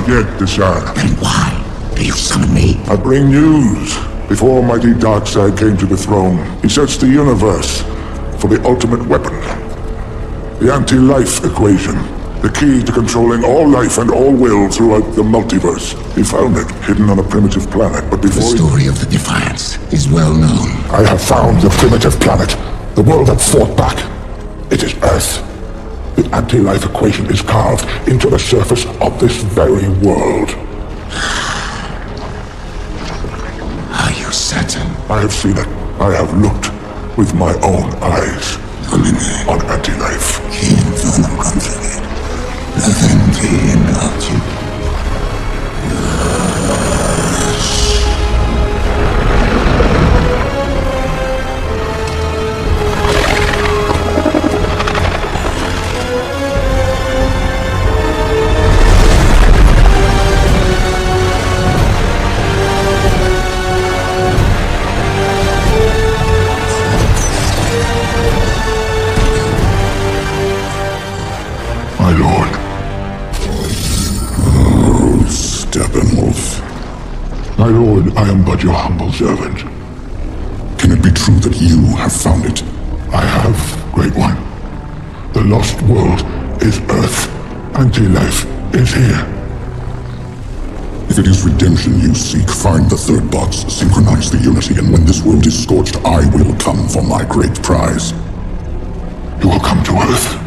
Not yet, DeSaad. Then why do you summon me? I bring news. Before mighty DarkSeid came to the throne, he searched the universe for the ultimate weapon. The anti-life equation. The key to controlling all life and all will throughout the multiverse. He found it, hidden on a primitive planet, but before The story of the Defiance is well known. I have found the primitive planet. The world that fought back. It is Earth. The anti-life equation is carved into the surface of this very world. Are you certain? I have seen it. I have looked with my own eyes on anti-life. My lord. Oh, SteppenWolf. My lord, I am but your humble servant. Can it be true that you have found it? I have, Great One. The lost world is Earth. Anti-life is here. If it is redemption you seek, find the third box, synchronize the Unity, and when this world is scorched, I will come for my great prize. You will come to Earth.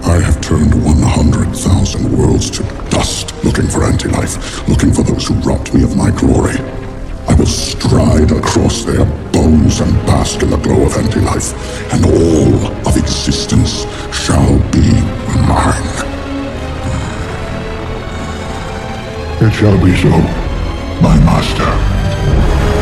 I have turned 100,000 worlds to dust, looking for anti-life, looking for those who robbed me of my glory. I will stride across their bones and bask in the glow of anti-life, and all of existence shall be mine. It shall be so, my master.